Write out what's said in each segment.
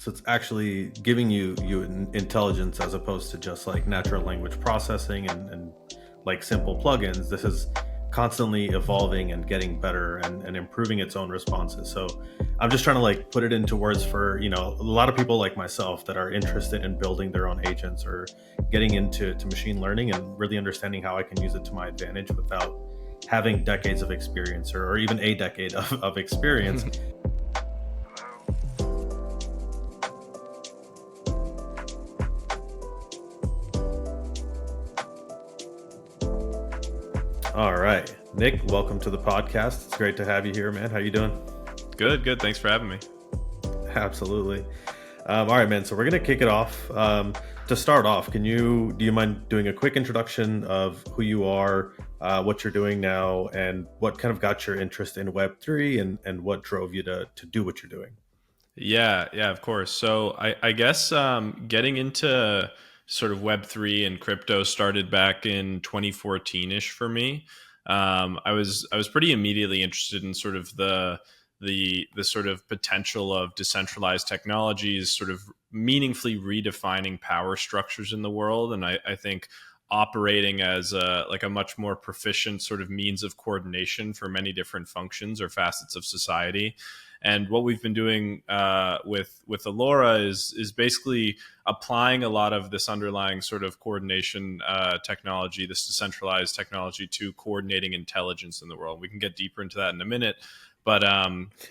So it's actually giving you intelligence as opposed to just like natural language processing and like simple plugins. This is constantly evolving and getting better and improving its own responses. So I'm just trying to like put it into words for, a lot of people like myself that are interested in building their own agents or getting into machine learning and really understanding how I can use it to my advantage without having decades of experience or even a decade of experience. All right, Nick, welcome to the podcast. It's great to have you here, man. How you doing? Good. Thanks for having me. Absolutely. All right, man. So we're gonna kick it off. To start off, do you mind doing a quick introduction of who you are, what you're doing now, and what kind of got your interest in Web3 and what drove you to do what you're doing? Yeah, of course. So I guess getting into sort of Web3 and crypto started back in 2014-ish for me. I was pretty immediately interested in sort of the sort of potential of decentralized technologies, sort of meaningfully redefining power structures in the world, and I think operating as a much more proficient sort of means of coordination for many different functions or facets of society. And what we've been doing with Allora is basically applying a lot of this underlying sort of coordination technology, this decentralized technology, to coordinating intelligence in the world. We can get deeper into that in a minute. But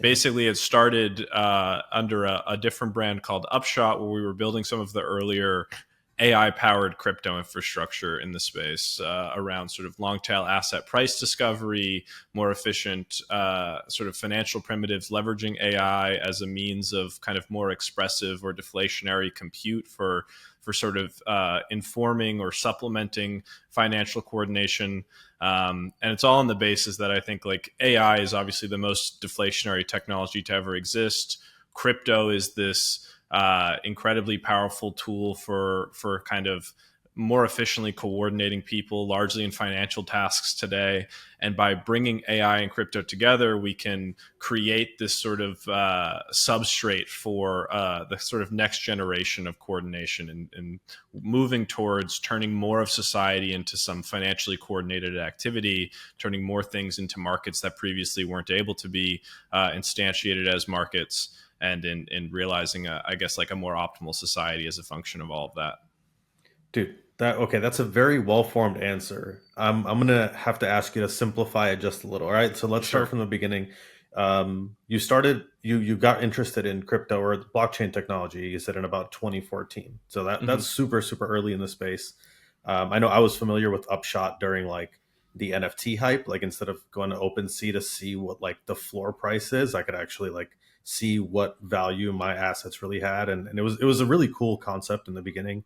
basically, it started under a different brand called Upshot, where we were building some of the earlier AI-powered crypto infrastructure in the space around sort of long-tail asset price discovery, more efficient sort of financial primitives, leveraging AI as a means of kind of more expressive or deflationary compute for sort of informing or supplementing financial coordination. And it's all on the basis that I think like AI is obviously the most deflationary technology to ever exist. Crypto is this incredibly powerful tool for kind of more efficiently coordinating people, largely in financial tasks today. And by bringing AI and crypto together, we can create this sort of substrate for the sort of next generation of coordination and moving towards turning more of society into some financially coordinated activity, turning more things into markets that previously weren't able to be instantiated as markets, and in realizing, I guess, like a more optimal society as a function of all of that. Dude, that's a very well-formed answer. I'm gonna have to ask you to simplify it just a little. All right, so let's Sure. start from the beginning. You got interested in crypto or blockchain technology. You said in about 2014. So that's super early in the space. I know I was familiar with Upshot during like the NFT hype. Like instead of going to OpenSea to see what like the floor price is, I could actually like see what value my assets really had, and it was a really cool concept in the beginning.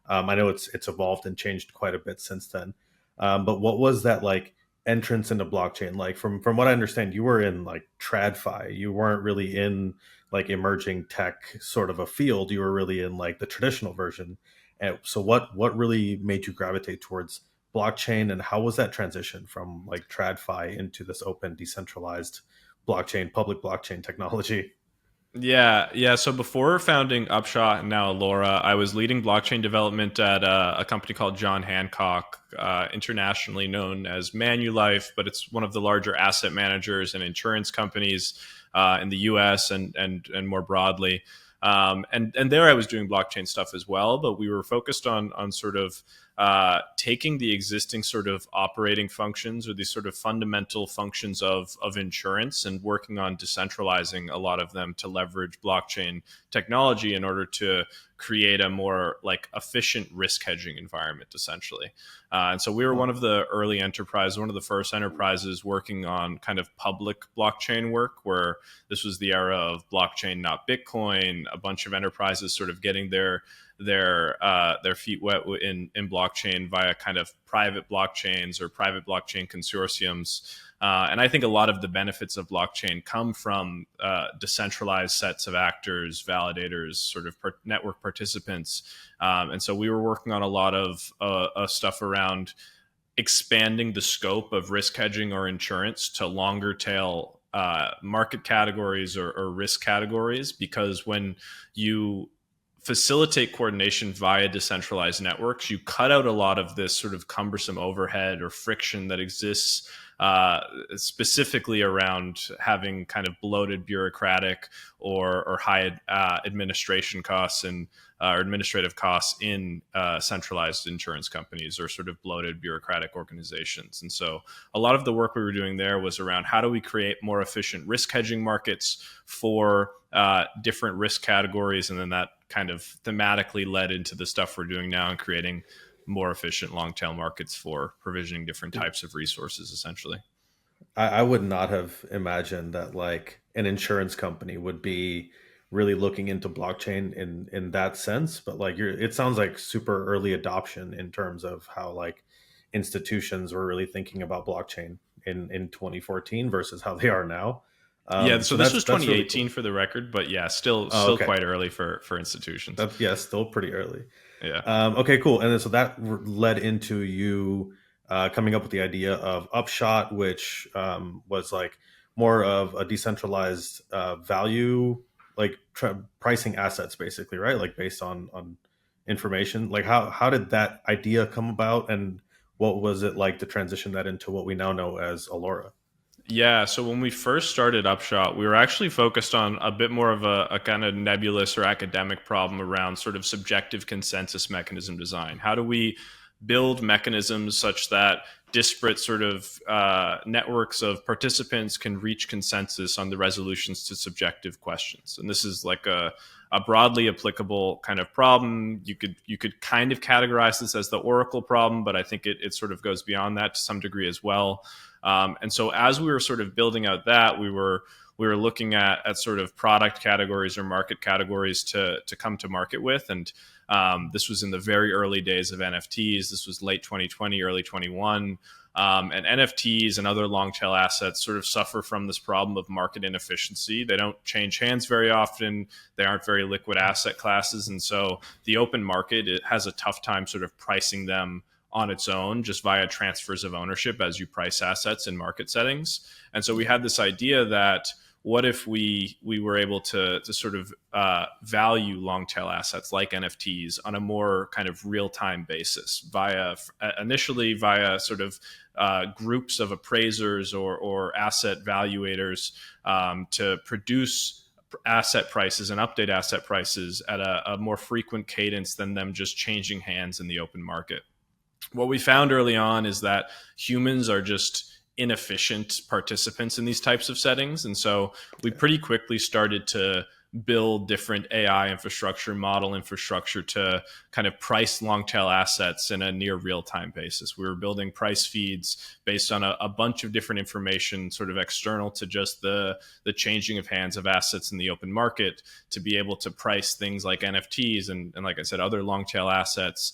I know it's evolved and changed quite a bit since then. But what was that like entrance into blockchain like? From what I understand, you were in like TradFi. You weren't really in like emerging tech sort of a field. You were really in like the traditional version. And so what really made you gravitate towards blockchain, and how was that transition from like TradFi into this open, decentralized public blockchain technology? Yeah. So before founding Upshot and now Allora, I was leading blockchain development at a company called John Hancock, internationally known as Manulife, but it's one of the larger asset managers and insurance companies in the U.S. and more broadly. And there I was doing blockchain stuff as well, but we were focused on sort of taking the existing sort of operating functions or these sort of fundamental functions of insurance and working on decentralizing a lot of them to leverage blockchain technology in order to create a more like efficient risk hedging environment, essentially. And so we were one of the early enterprises, one of the first enterprises working on kind of public blockchain work, where this was the era of blockchain, not Bitcoin. A bunch of enterprises sort of getting their feet wet in blockchain via kind of private blockchains or private blockchain consortiums. And I think a lot of the benefits of blockchain come from decentralized sets of actors, validators, sort of network participants. And so we were working on a lot of stuff around expanding the scope of risk hedging or insurance to longer tail market categories or risk categories, because when you facilitate coordination via decentralized networks, you cut out a lot of this sort of cumbersome overhead or friction that exists, specifically around having kind of bloated bureaucratic or high administration costs and or administrative costs in centralized insurance companies or sort of bloated bureaucratic organizations. And so a lot of the work we were doing there was around how do we create more efficient risk hedging markets for different risk categories. And then that kind of thematically led into the stuff we're doing now and creating more efficient long tail markets for provisioning different types of resources, essentially. I would not have imagined that like an insurance company would be really looking into blockchain in that sense. But like it sounds like super early adoption in terms of how like institutions were really thinking about blockchain in 2014 versus how they are now. Yeah, so So this was that's really 2018 cool. for the record, but yeah, still Oh, still okay. quite early for institutions. That's, yeah, still pretty early. Yeah. Okay, cool. And then so that led into you coming up with the idea of Upshot, which was like more of a decentralized value, like pricing assets, basically, right? Like based on information. Like how did that idea come about, and what was it like to transition that into what we now know as Allora? Yeah, so when we first started Upshot, we were actually focused on a bit more of a kind of nebulous or academic problem around sort of subjective consensus mechanism design. How do we build mechanisms such that disparate sort of networks of participants can reach consensus on the resolutions to subjective questions? And this is like a broadly applicable kind of problem. You could kind of categorize this as the Oracle problem, but I think it sort of goes beyond that to some degree as well. And so as we were sort of building out that, we were looking at sort of product categories or market categories to come to market with. And this was in the very early days of NFTs. This was late 2020, early 21. And NFTs and other long tail assets sort of suffer from this problem of market inefficiency. They don't change hands very often. They aren't very liquid asset classes. And so the open market, it has a tough time sort of pricing them on its own just via transfers of ownership as you price assets in market settings. And so we had this idea that what if we were able to sort of value long tail assets like NFTs on a more kind of real time basis via initially via sort of groups of appraisers or asset valuators to produce asset prices and update asset prices at a more frequent cadence than them just changing hands in the open market. What we found early on is that humans are just inefficient participants in these types of settings. And so we pretty quickly started to build different AI infrastructure, model infrastructure to kind of price long tail assets in a near real time basis. We were building price feeds based on a bunch of different information, sort of external to just the changing of hands of assets in the open market, to be able to price things like NFTs and like I said, other long tail assets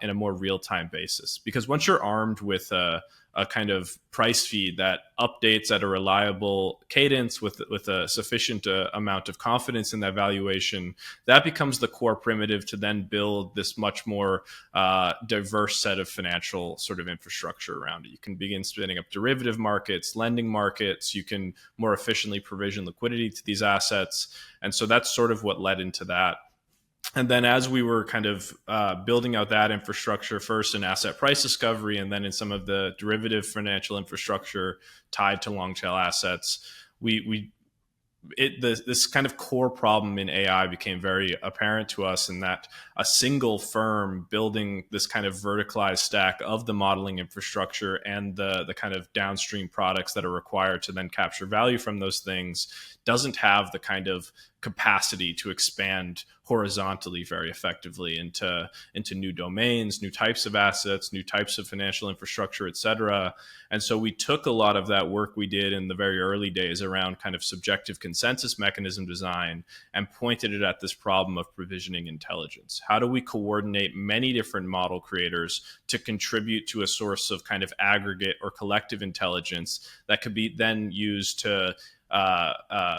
in a more real time basis. Because once you're armed with a kind of price feed that updates at a reliable cadence with a sufficient amount of confidence in that valuation, that becomes the core primitive to then build this much more diverse set of financial sort of infrastructure around it. You can begin spinning up derivative markets, lending markets. You can more efficiently provision liquidity to these assets. And so that's sort of what led into that. And then as we were kind of building out that infrastructure, first in asset price discovery and then in some of the derivative financial infrastructure tied to long tail assets, this kind of core problem in AI became very apparent to us, in that a single firm building this kind of verticalized stack of the modeling infrastructure and the kind of downstream products that are required to then capture value from those things doesn't have the kind of capacity to expand horizontally very effectively into new domains, new types of assets, new types of financial infrastructure, et cetera. And so we took a lot of that work we did in the very early days around kind of subjective consensus mechanism design and pointed it at this problem of provisioning intelligence. How do we coordinate many different model creators to contribute to a source of kind of aggregate or collective intelligence that could be then used to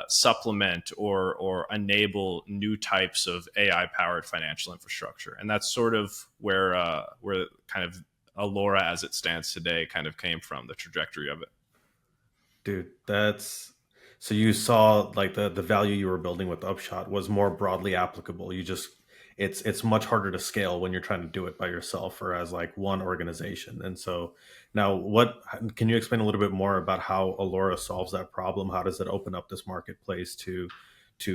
supplement or enable new types of AI-powered financial infrastructure? And that's sort of where kind of Allora as it stands today kind of came from, the trajectory of it. Dude, that's So you saw like the value you were building with Upshot was more broadly applicable. You just it's much harder to scale when you're trying to do it by yourself or as like one organization. And so now what can you explain a little bit more about how Allora solves that problem? How does it open up this marketplace to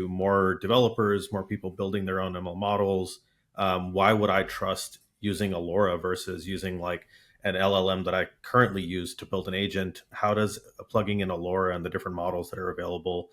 more developers, more people building their own ML models? Why would I trust using Allora versus using like an LLM that I currently use to build an agent? How does plugging in Allora and the different models that are available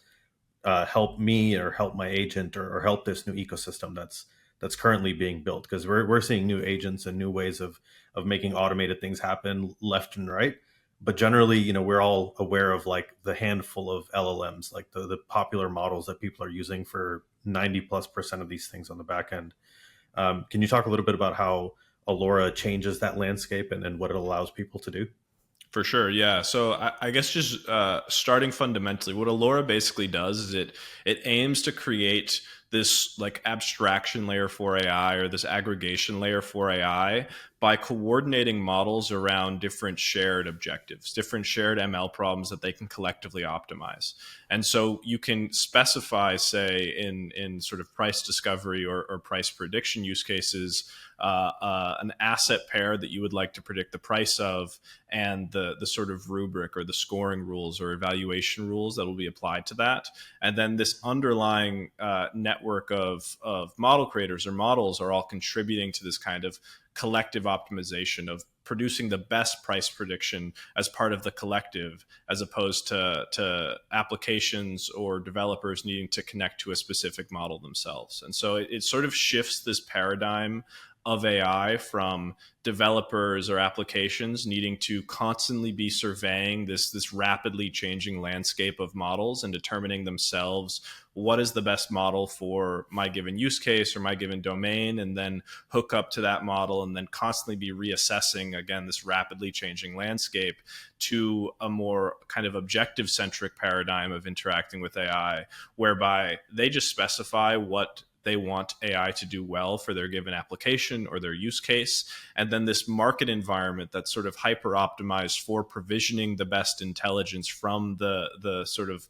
help me or help my agent or help this new ecosystem that's currently being built? Because we're seeing new agents and new ways of making automated things happen left and right. But generally, we're all aware of like the handful of LLMs, like the popular models that people are using for 90+% of these things on the back end. Can you talk a little bit about how Allora changes that landscape and what it allows people to do? For sure, yeah. So I guess just starting fundamentally, what Allora basically does is it aims to create this like abstraction layer for AI or this aggregation layer for AI by coordinating models around different shared objectives, different shared ML problems that they can collectively optimize. And so you can specify, say, in sort of price discovery or price prediction use cases, an asset pair that you would like to predict the price of, and the sort of rubric or the scoring rules or evaluation rules that will be applied to that. And then this underlying network of model creators or models are all contributing to this kind of collective optimization of producing the best price prediction as part of the collective, as opposed to applications or developers needing to connect to a specific model themselves. And so it sort of shifts this paradigm of AI from developers or applications needing to constantly be surveying this rapidly changing landscape of models and determining themselves what is the best model for my given use case or my given domain, and then hook up to that model and then constantly be reassessing again this rapidly changing landscape, to a more kind of objective centric paradigm of interacting with AI, whereby they just specify what they want AI to do well for their given application or their use case. And then this market environment that's sort of hyper optimized for provisioning the best intelligence from the sort of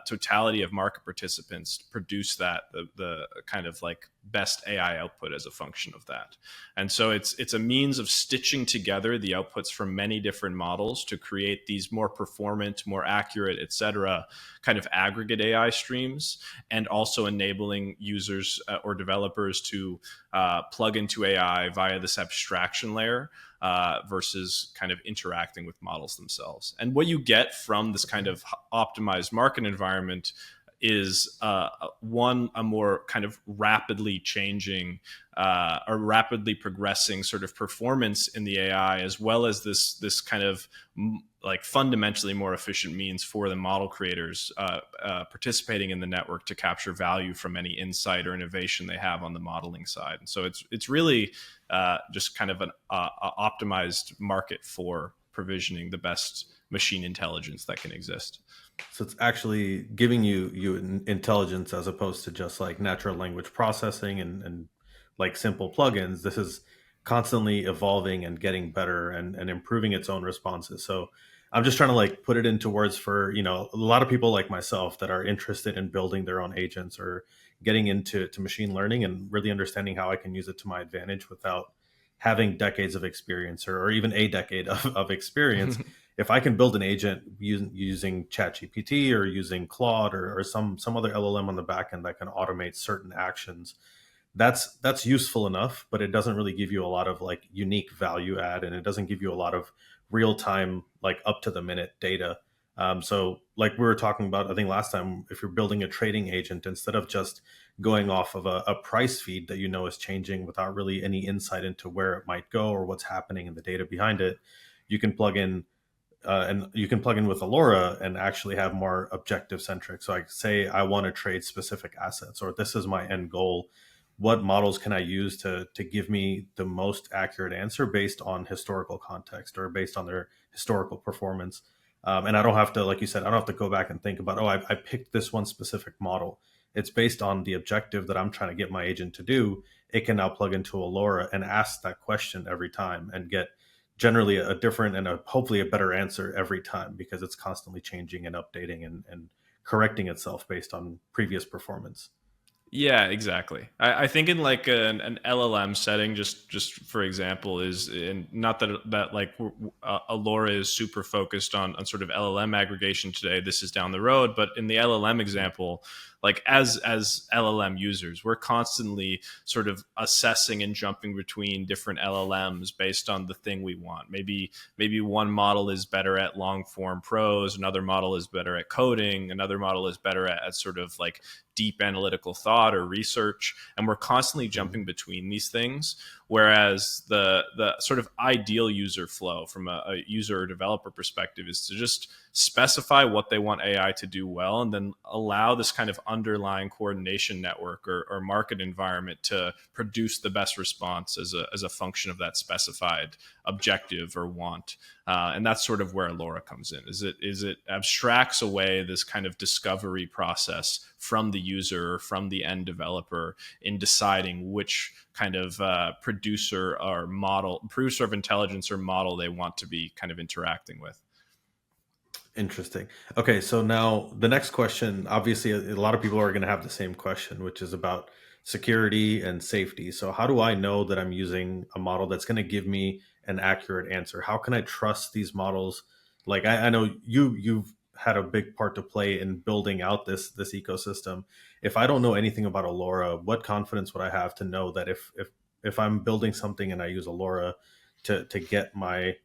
totality of market participants to produce the kind of like best AI output as a function of that. And so it's a means of stitching together the outputs from many different models to create these more performant, more accurate, et cetera, kind of aggregate AI streams, and also enabling users or developers to plug into AI via this abstraction layer versus kind of interacting with models themselves. And what you get from this kind of optimized market environment is a more kind of rapidly changing or rapidly progressing sort of performance in the AI, as well as this kind of like fundamentally more efficient means for the model creators participating in the network to capture value from any insight or innovation they have on the modeling side. And so it's really just kind of an optimized market for provisioning the best machine intelligence that can exist. So it's actually giving you intelligence as opposed to just like natural language processing and like simple plugins. This is constantly evolving and getting better and improving its own responses. So I'm just trying to like put it into words for, a lot of people like myself that are interested in building their own agents or getting into machine learning and really understanding how I can use it to my advantage without having decades of experience or even a decade of experience. If I can build an agent using ChatGPT or using Claude or some other LLM on the back end that can automate certain actions, that's useful enough, but it doesn't really give you a lot of like unique value add, and it doesn't give you a lot of real time, like up to the minute data. So like we were talking about, I think last time, if you're building a trading agent, instead of just going off of a price feed that is changing without really any insight into where it might go or what's happening in the data behind it, you can plug in and you can plug in with Allora and actually have more objective centric. So I say I want to trade specific assets, or this is my end goal. What models can I use to give me the most accurate answer based on historical context or based on their historical performance? And I don't have to, like you said, I don't have to go back and think about, I picked this one specific model. It's based on the objective that I'm trying to get my agent to do. It can now plug into Allora and ask that question every time and get generally a different and hopefully a better answer every time, because it's constantly changing and updating and correcting itself based on previous performance. Yeah, exactly. I think in like an LLM setting, just for example, is in, not that like Allora is super focused on sort of LLM aggregation today. This is down the road, but in the LLM example, like as LLM users, we're constantly sort of assessing and jumping between different LLMs based on the thing we want. Maybe one model is better at long form prose, another model is better at coding, another model is better at sort of like deep analytical thought or research, and we're constantly jumping between these things. Whereas the sort of ideal user flow from a user or developer perspective is to just specify what they want AI to do well, and then allow this kind of underlying coordination network or market environment to produce the best response as a function of that specified objective or want. And that's sort of where Allora comes in. Is it abstracts away this kind of discovery process from the user or from the end developer in deciding which kind of producer of intelligence or model they want to be kind of interacting with. Interesting. Okay, so now the next question, obviously, a lot of people are going to have the same question, which is about security and safety. So, how do I know that I'm using a model that's going to give me an accurate answer? How can I trust these models? Like, I know you've had a big part to play in building out this ecosystem. If I don't know anything about Allora, what confidence would I have to know that if I'm building something and I use Allora to get my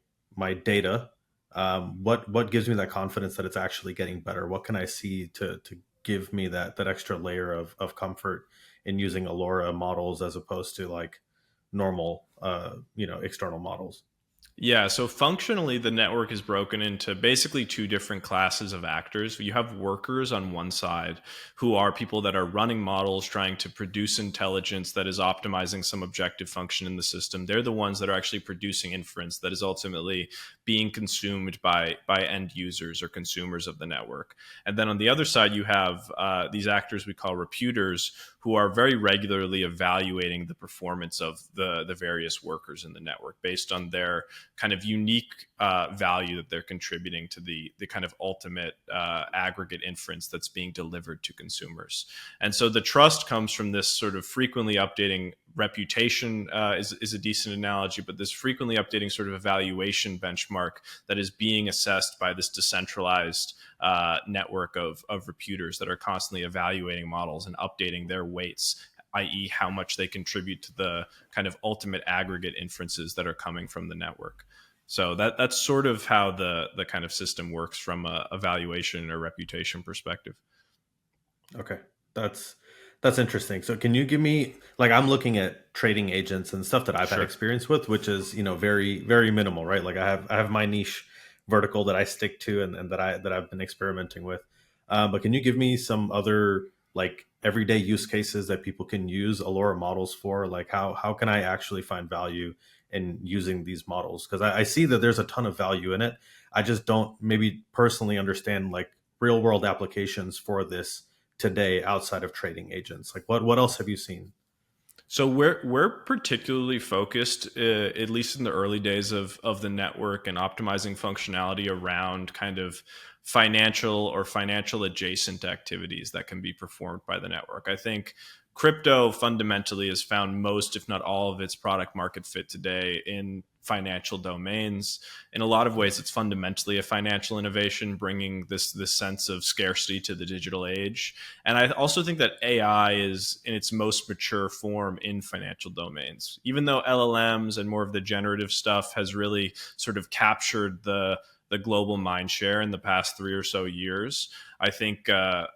data, what gives me that confidence that it's actually getting better? What can I see to give me that extra layer of comfort in using Allora models as opposed to like normal external models? Yeah, so functionally, the network is broken into basically two different classes of actors. You have workers on one side, who are people that are running models, trying to produce intelligence that is optimizing some objective function in the system. They're the ones that are actually producing inference that is ultimately being consumed by end users or consumers of the network. And then on the other side, you have these actors we call reputers, who are very regularly evaluating the performance of the various workers in the network based on their kind of unique value that they're contributing to the kind of ultimate aggregate inference that's being delivered to consumers. And so the trust comes from this sort of frequently updating reputation is a decent analogy, but this frequently updating sort of evaluation benchmark that is being assessed by this decentralized network of reputers that are constantly evaluating models and updating their weights, i.e., how much they contribute to the kind of ultimate aggregate inferences that are coming from the network. So that's sort of how the kind of system works from a evaluation or reputation perspective. Okay, that's that's interesting. So can you give me, like, I'm looking at trading agents and stuff that I've had Sure. experience with, which is very minimal, right? Like I have my niche vertical that I stick to and that I've been experimenting with. But can you give me some other like everyday use cases that people can use Allura models for? Like how can I actually find value in using these models? Because I see that there's a ton of value in it. I just don't maybe personally understand like real world applications for this today outside of trading agents. Like what else have you seen? So we're particularly focused, at least in the early days of the network and optimizing functionality around kind of financial or financial adjacent activities that can be performed by the network. I think crypto fundamentally has found most, if not all, of its product market fit today in financial domains. In a lot of ways, it's fundamentally a financial innovation, bringing this sense of scarcity to the digital age. And I also think that AI is in its most mature form in financial domains. Even though LLMs and more of the generative stuff has really sort of captured the global mind share in the past 3 or so years, I think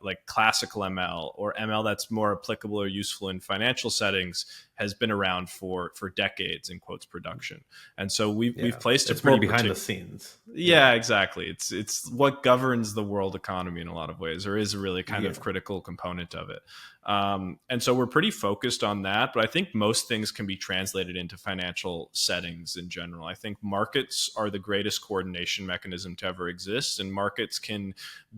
like classical ML or ML that's more applicable or useful in financial settings has been around for decades in quotes production. And so we've Yeah, placed a it's more pretty behind the particular. scenes. Yeah, Yeah, exactly. It's what governs the world economy in a lot of ways, or is a really kind of yeah. critical component of it. And so we're pretty focused on that, but I think most things can be translated into financial settings in general. I think markets are the greatest coordination mechanism to ever exist, and markets can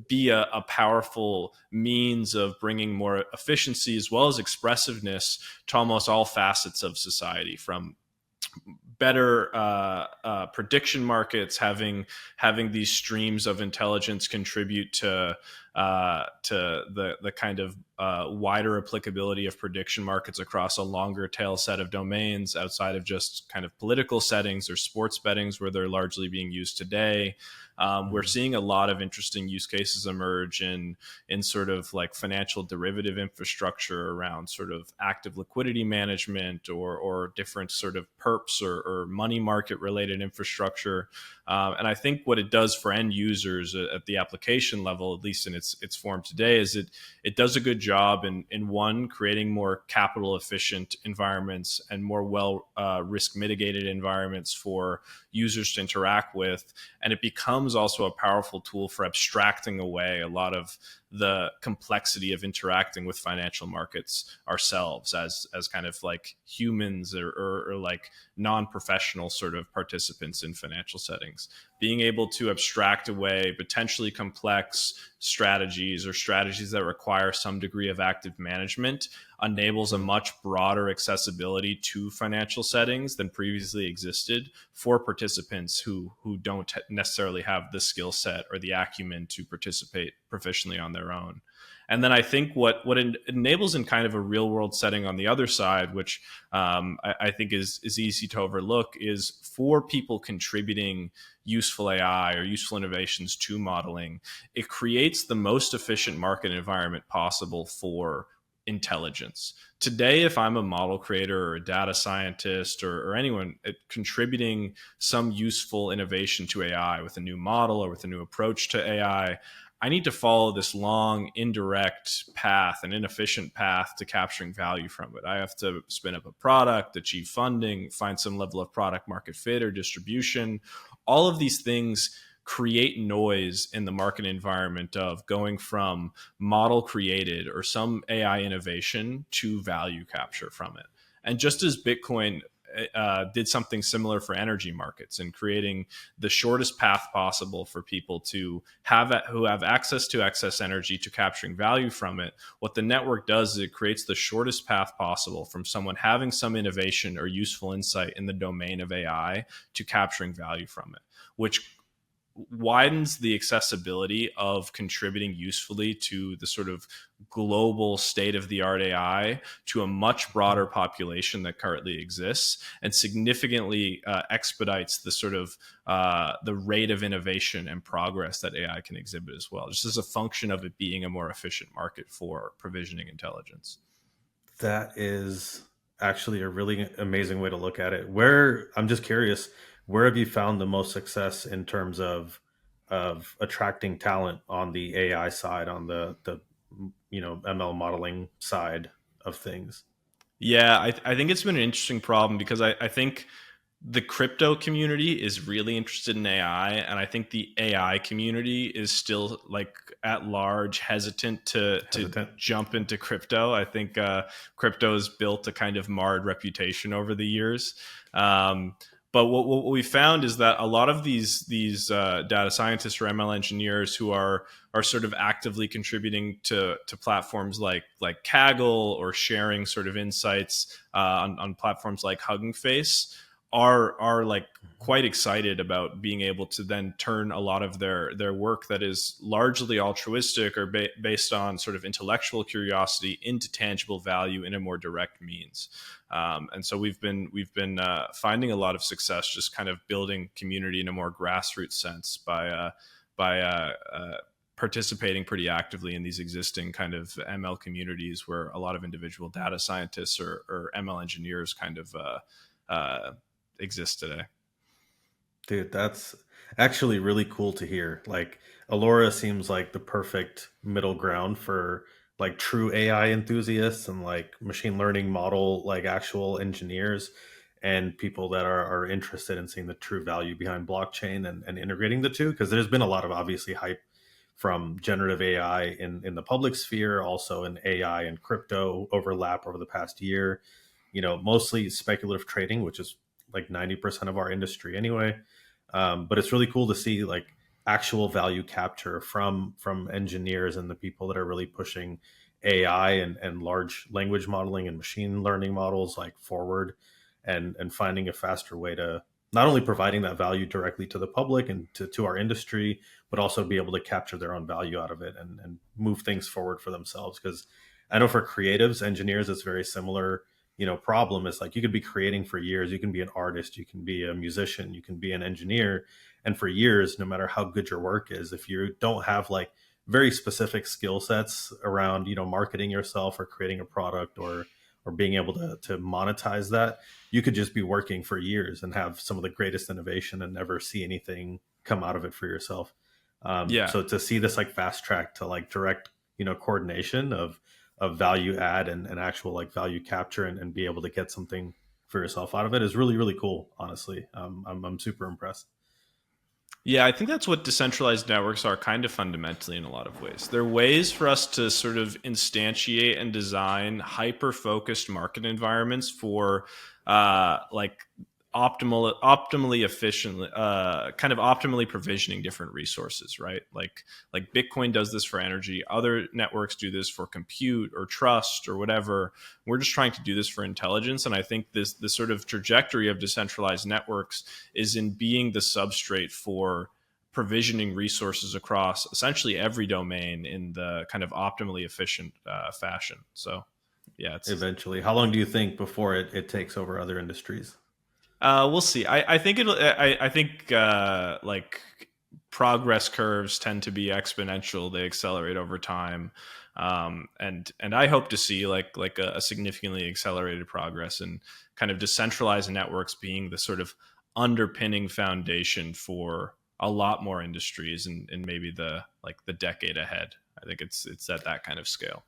be a powerful means of bringing more efficiency as well as expressiveness to almost all facets of society, from better prediction markets, having these streams of intelligence contribute to to the kind of wider applicability of prediction markets across a longer tail set of domains outside of just kind of political settings or sports bettings where they're largely being used today. We're Mhm. seeing a lot of interesting use cases emerge in sort of like financial derivative infrastructure around sort of active liquidity management or different sort of perps or money market related infrastructure. And I think what it does for end users at the application level, at least in its form today, is it does a good job in one, creating more capital efficient environments and more well risk mitigated environments for users to interact with. And it becomes also a powerful tool for abstracting away a lot of the complexity of interacting with financial markets ourselves as kind of like humans or like non-professional sort of participants in financial settings. Being able to abstract away potentially complex strategies or strategies that require some degree of active management enables a Mhm. much broader accessibility to financial settings than previously existed for participants who don't necessarily have the skill set or the acumen to participate proficiently on their own. And then I think what it enables in kind of a real world setting on the other side, which I think is easy to overlook, is for people contributing useful AI or useful innovations to modeling, it creates the most efficient market environment possible for intelligence. Today, if I'm a model creator or a data scientist or anyone contributing some useful innovation to AI with a new model or with a new approach to AI, I need to follow this long, indirect path, an inefficient path to capturing value from it. I have to spin up a product, achieve funding, find some level of product market fit or distribution. All of these things create noise in the market environment of going from model created or some AI innovation to value capture from it. And just as Bitcoin did something similar for energy markets and creating the shortest path possible for people to have who have access to excess energy to capturing value from it. What the network does is it creates the shortest path possible from someone having some innovation or useful insight in the domain of AI to capturing value from it, which widens the accessibility of contributing usefully to the sort of global state of the art AI to a much broader population that currently exists, and significantly expedites the sort of the rate of innovation and progress that AI can exhibit as well, just as a function of it being a more efficient market for provisioning intelligence. That is actually a really amazing way to look at it. Where I'm just curious, where have you found the most success in terms of attracting talent on the AI side, on the ML modeling side of things? Yeah, I think it's been an interesting problem because I think the crypto community is really interested in AI, and I think the AI community is still like at large hesitant to Hesitant. jump into crypto. I think crypto has built a kind of marred reputation over the years. But what we found is that a lot of these data scientists or ML engineers who are sort of actively contributing to platforms like Kaggle or sharing sort of insights on platforms like Hugging Face are like quite excited about being able to then turn a lot of their work that is largely altruistic or based on sort of intellectual curiosity into tangible value in a more direct means. And so we've been finding a lot of success just kind of building community in a more grassroots sense by participating pretty actively in these existing kind of ML communities where a lot of individual data scientists or ML engineers kind of uh, exist today. Dude, that's actually really cool to hear. Like, Allora seems like the perfect middle ground for like true AI enthusiasts and like machine learning model, like actual engineers and people that are interested in seeing the true value behind blockchain and integrating the two. Because there's been a lot of obviously hype from generative AI in the public sphere, also in AI and crypto overlap over the past year. Mostly speculative trading, which is like 90% of our industry anyway. But it's really cool to see like actual value capture from engineers and the people that are really pushing AI and large language modeling and machine learning models like forward and finding a faster way not only providing that value directly to the public and to our industry, but also be able to capture their own value out of it and move things forward for themselves. Because I know for creatives, engineers, it's very similar. Problem is like you could be creating for years. You can be an artist, you can be a musician, you can be an engineer, and for years, no matter how good your work is, if you don't have like very specific skill sets around marketing yourself or creating a product or being able to monetize that, you could just be working for years and have some of the greatest innovation and never see anything come out of it for yourself. Yeah. So to see this like fast track to like direct coordination of value add and actual like value capture and be able to get something for yourself out of it is really really cool, honestly. I'm super impressed. Yeah, I think that's what decentralized networks are kind of fundamentally in a lot of ways. They're ways for us to sort of instantiate and design hyper focused market environments for like optimally efficiently, kind of optimally provisioning different resources, right? Like Bitcoin does this for energy. Other networks do this for compute or trust or whatever. We're just trying to do this for intelligence. And I think this sort of trajectory of decentralized networks is in being the substrate for provisioning resources across essentially every domain in the kind of optimally efficient fashion. So, yeah, it's Eventually, how long do you think before it takes over other industries? we'll see. I think it'll. I think like progress curves tend to be exponential. They accelerate over time, and I hope to see like a significantly accelerated progress and kind of decentralized networks being the sort of underpinning foundation for a lot more industries and maybe the decade ahead. I think it's at that kind of scale.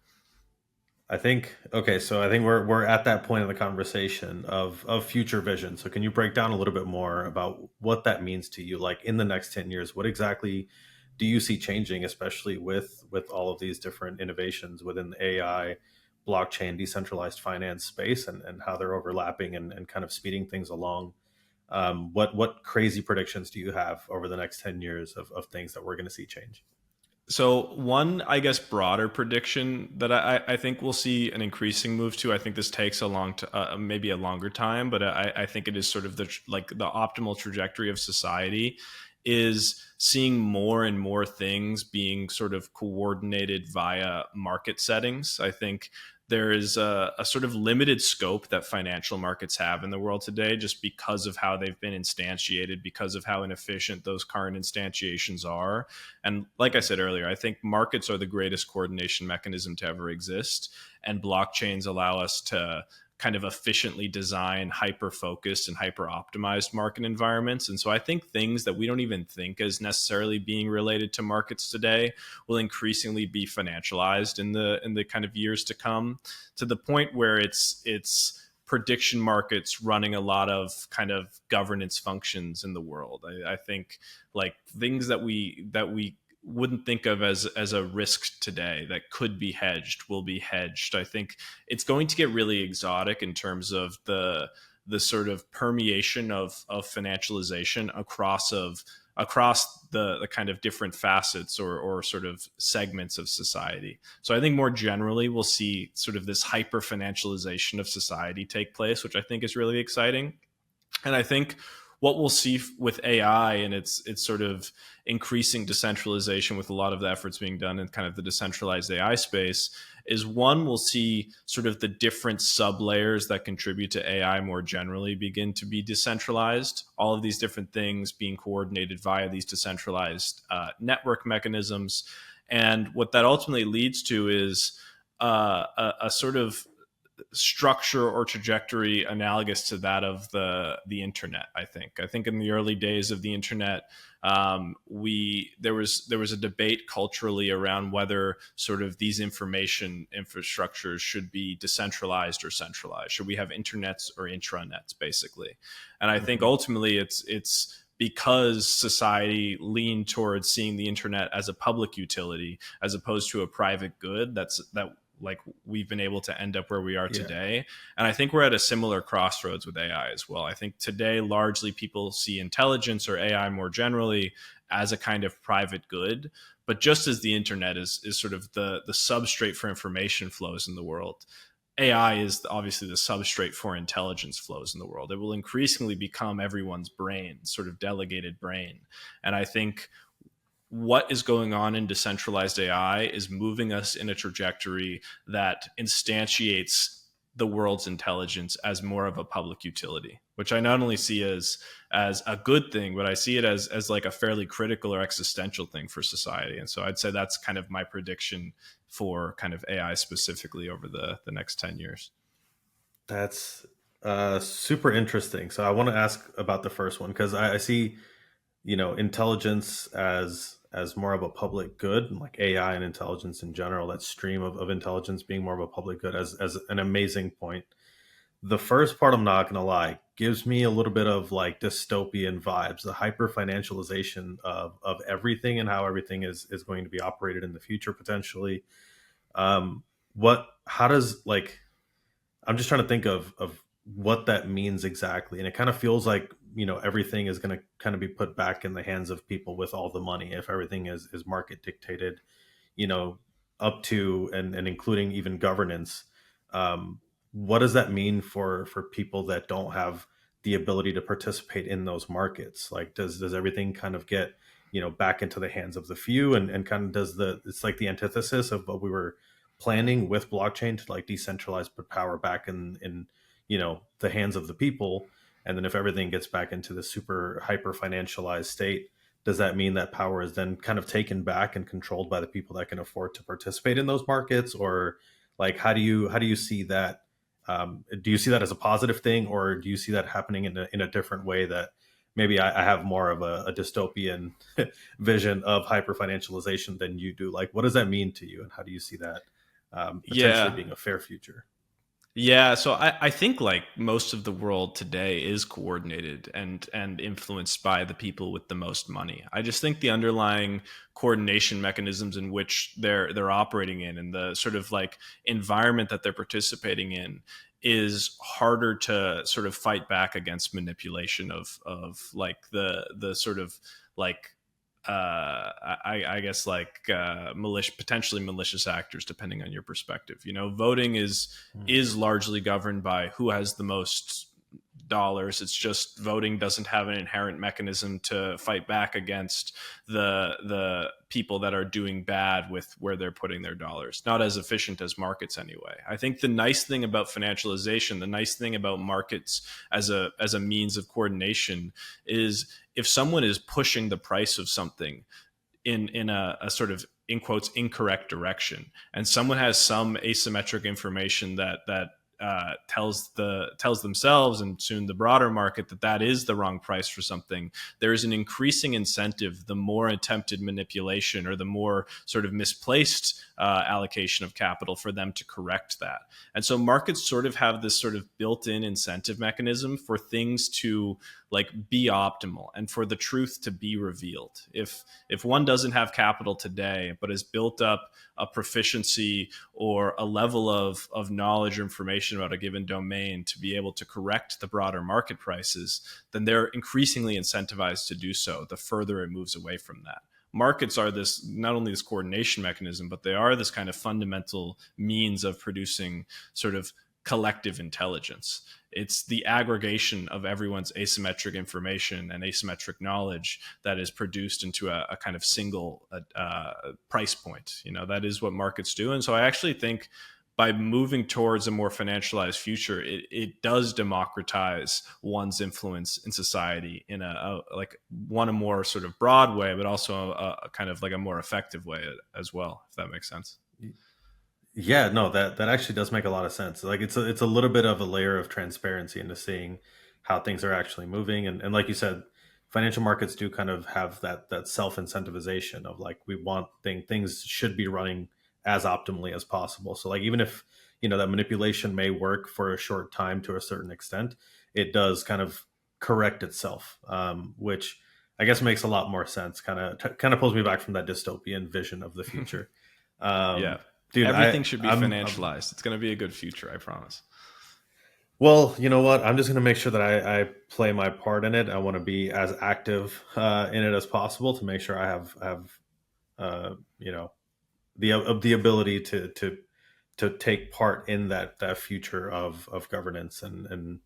I think okay, so I think we're at that point in the conversation of future vision. So can you break down a little bit more about what that means to you? Like in the next 10 years, what exactly do you see changing, especially with all of these different innovations within the AI, blockchain, decentralized finance space and how they're overlapping and kind of speeding things along? What crazy predictions do you have over the next 10 years of things that we're going to see change? So one, I guess, broader prediction that I think we'll see an increasing move to. I think this takes a maybe a longer time, but I think it is sort of the optimal trajectory of society is seeing more and more things being sort of coordinated via market settings. I think there is a sort of limited scope that financial markets have in the world today just because of how they've been instantiated, because of how inefficient those current instantiations are. And like I said earlier, I think markets are the greatest coordination mechanism to ever exist. And blockchains allow us to kind of efficiently design hyper focused and hyper optimized market environments. And so I think things that we don't even think as necessarily being related to markets today will increasingly be financialized in the kind of years to come, to the point where it's prediction markets running a lot of kind of governance functions in the world. I think like things that we wouldn't think of as a risk today that could be hedged will be hedged. I think it's going to get really exotic in terms of the sort of permeation of financialization across the kind of different facets or sort of segments of society. So I think more generally we'll see sort of this hyper financialization of society take place, which I think is really exciting. And I think what we'll see with AI and its sort of increasing decentralization with a lot of the efforts being done in kind of the decentralized AI space is, one, we'll see sort of the different sub layers that contribute to AI more generally begin to be decentralized. All of these different things being coordinated via these decentralized network mechanisms. And what that ultimately leads to is a sort of structure or trajectory analogous to that of the internet. I think in the early days of the internet, there was a debate culturally around whether sort of these information infrastructures should be decentralized or centralized. Should we have internets or intranets, basically? And I think Mhm. ultimately it's because society leaned towards seeing the internet as a public utility as opposed to a private good that like we've been able to end up where we are Yeah. today. And I think we're at a similar crossroads with AI as well. I think today, largely people see intelligence or AI more generally as a kind of private good. But just as the internet is sort of the substrate for information flows in the world, AI is obviously the substrate for intelligence flows in the world. It will increasingly become everyone's brain, sort of delegated brain. And I think what is going on in decentralized AI is moving us in a trajectory that instantiates the world's intelligence as more of a public utility, which I not only see as a good thing, but I see it as like a fairly critical or existential thing for society. And so I'd say that's kind of my prediction for kind of AI specifically over the next 10 years. That's super interesting. So I want to ask about the first one because I see, intelligence as more of a public good, like AI and intelligence in general, that stream of intelligence being more of a public good as an amazing point. The first part, I'm not gonna lie, gives me a little bit of like dystopian vibes, the hyper financialization of everything and how everything is going to be operated in the future potentially. What how does like I'm just trying to think of what that means exactly, and it kind of feels like everything is going to kind of be put back in the hands of people with all the money if everything is market dictated, you know, up to and including even governance. Um, what does that mean for people that don't have the ability to participate in those markets? Like, does everything kind of get back into the hands of the few, and kind of does the it's like the antithesis of what we were planning with blockchain to like decentralize, put power back in the hands of the people. And then if everything gets back into the super hyper financialized state, does that mean that power is then kind of taken back and controlled by the people that can afford to participate in those markets? Or like how do you see that? Do you see that as a positive thing, or do you see that happening in a different way that maybe I have more of a dystopian vision of hyper financialization than you do? Like, what does that mean to you, and how do you see that potentially Yeah. being a fair future? Yeah, so I think like most of the world today is coordinated and influenced by the people with the most money. I just think the underlying coordination mechanisms in which they're operating in and the sort of like environment that they're participating in is harder to sort of fight back against manipulation of like the sort of like I guess like potentially malicious actors, depending on your perspective. You know, voting Mm. is largely governed by who has the most dollars. It's just voting doesn't have an inherent mechanism to fight back against the people that are doing bad with where they're putting their dollars. Not as efficient as markets anyway. I think the nice thing about financialization, the nice thing about markets as a means of coordination is if someone is pushing the price of something in a sort of in quotes incorrect direction, and someone has some asymmetric information that tells themselves and soon the broader market that that is the wrong price for something, there is an increasing incentive the more attempted manipulation or the more sort of misplaced allocation of capital for them to correct that. And so markets sort of have this sort of built-in incentive mechanism for things to like be optimal and for the truth to be revealed. If one doesn't have capital today but has built up a proficiency or a level of knowledge or information about a given domain to be able to correct the broader market prices, then they're increasingly incentivized to do so the further it moves away from that. Markets are this not only this coordination mechanism, but they are this kind of fundamental means of producing sort of collective intelligence. It's the aggregation of everyone's asymmetric information and asymmetric knowledge that is produced into a kind of single price point. You know, that is what markets do. And so I actually think by moving towards a more financialized future, it does democratize one's influence in society in a more sort of broad way, but also a kind of like a more effective way as well, if that makes sense. Yeah, no, that actually does make a lot of sense. Like it's a little bit of a layer of transparency into seeing how things are actually moving, and like you said, financial markets do kind of have that self incentivization of like we want things should be running as optimally as possible. So like even if that manipulation may work for a short time to a certain extent, it does kind of correct itself, which I guess makes a lot more sense. Kind of pulls me back from that dystopian vision of the future. Yeah. Um, Dude, Everything should be I'm financialized. It's going to be a good future, I promise. well. You know what? I'm just gonna make sure that I play my part in it. I want to be as active in it as possible to make sure I have uh, you know the ability to take part in that future of governance and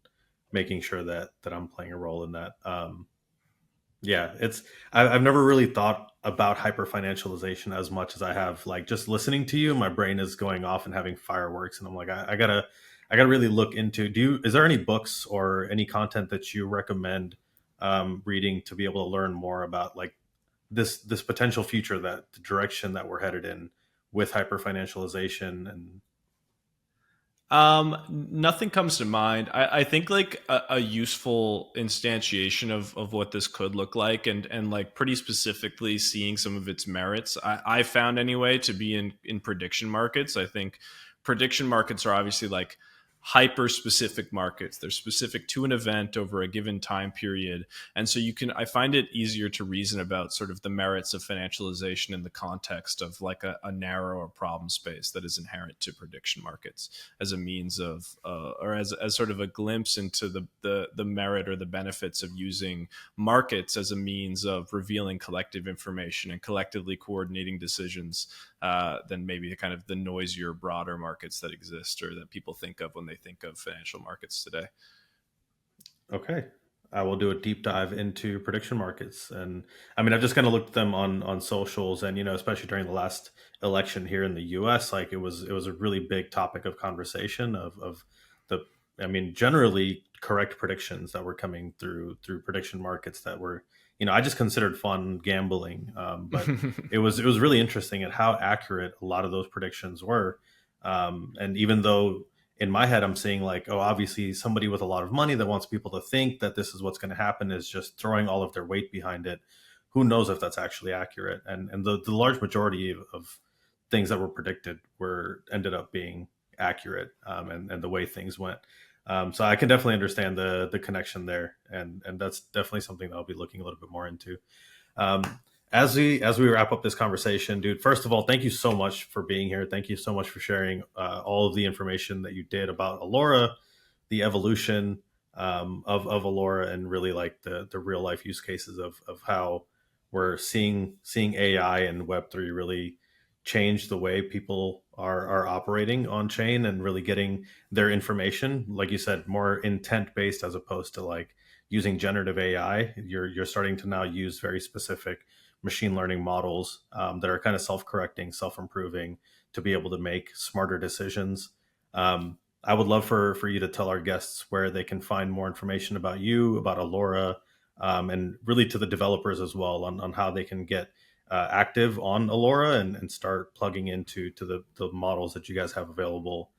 making sure that I'm playing a role in that. Yeah, I've never really thought about hyperfinancialization as much as I have like just listening to you. My brain is going off and having fireworks, and I'm like, I gotta really look into. Is there any books or any content that you recommend reading to be able to learn more about like this potential future, that the direction that we're headed in with hyperfinancialization and Nothing comes to mind. I think like a useful instantiation of what this could look like, and like pretty specifically seeing some of its merits. I found anyway to be in prediction markets. I think prediction markets are obviously like hyper specific markets. They're specific to an event over a given time period. And so I find it easier to reason about sort of the merits of financialization in the context of like a narrower problem space that is inherent to prediction markets as a means of, or as sort of a glimpse into the merit or the benefits of using markets as a means of revealing collective information and collectively coordinating decisions than maybe the kind of the noisier, broader markets that exist or that people think of when they think of financial markets today. okay. I will do a deep dive into prediction markets, and I mean, I've just kind of looked at them on socials, and especially during the last election here in the U.S., like it was a really big topic of conversation of the, I mean, generally correct predictions that were coming through prediction markets that were, I just considered fun gambling, but it was really interesting at how accurate a lot of those predictions were, and even though in my head I'm seeing like, oh, obviously somebody with a lot of money that wants people to think that this is what's going to happen is just throwing all of their weight behind it. Who knows if that's actually accurate? And the large majority of things that were predicted were ended up being accurate, and the way things went. So I can definitely understand the connection there, and that's definitely something that I'll be looking a little bit more into. Um, as we wrap up this conversation, dude, first of all, thank you so much for being here. Thank you so much for sharing all of the information that you did about Allora, the evolution of Allora, and really like the real life use cases of how we're seeing AI and Web3 really change the way people are operating on chain and really getting their information, like you said, more intent based as opposed to like using generative AI. You're starting to now use very specific machine learning models that are kind of self-correcting, self-improving to be able to make smarter decisions. I would love for you to tell our guests where they can find more information about you, about Allora, and really to the developers as well on how they can get active on Allora and start plugging into the models that you guys have available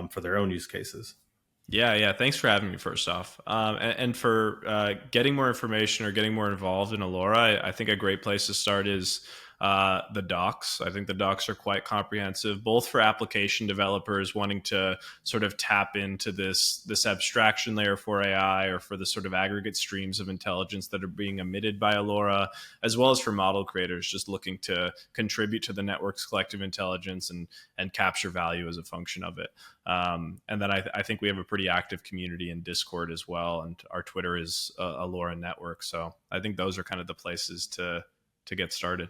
for their own use cases. Yeah, yeah. Thanks for having me. First off, and for getting more information or getting more involved in Allora, I think a great place to start is the docs. I think the docs are quite comprehensive, both for application developers wanting to sort of tap into this abstraction layer for AI or for the sort of aggregate streams of intelligence that are being emitted by Allora, as well as for model creators just looking to contribute to the network's collective intelligence and capture value as a function of it. And then I think we have a pretty active community in Discord as well, and our Twitter is Allora Network. So I think those are kind of the places to get started.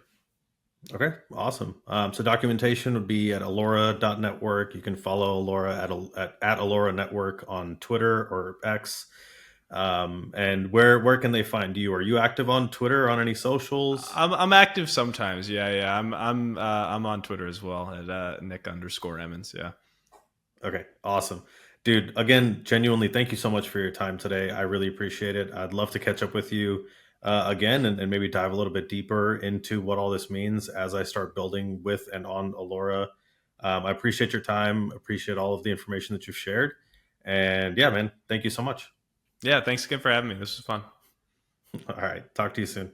Okay, awesome. So documentation would be at Allora.network. You can follow Allora at Allora Network on Twitter or X. And where can they find you? Are you active on Twitter, on any socials? I'm active sometimes. Yeah, yeah. I'm on Twitter as well at Nick_Emmons. Yeah. Okay, awesome. Dude, again, genuinely, thank you so much for your time today. I really appreciate it. I'd love to catch up with you again and maybe dive a little bit deeper into what all this means as I start building with and on Allora. I appreciate your time, appreciate all of the information that you've shared. And yeah, man, thank you so much. Yeah. Thanks again for having me. This was fun. All right, talk to you soon.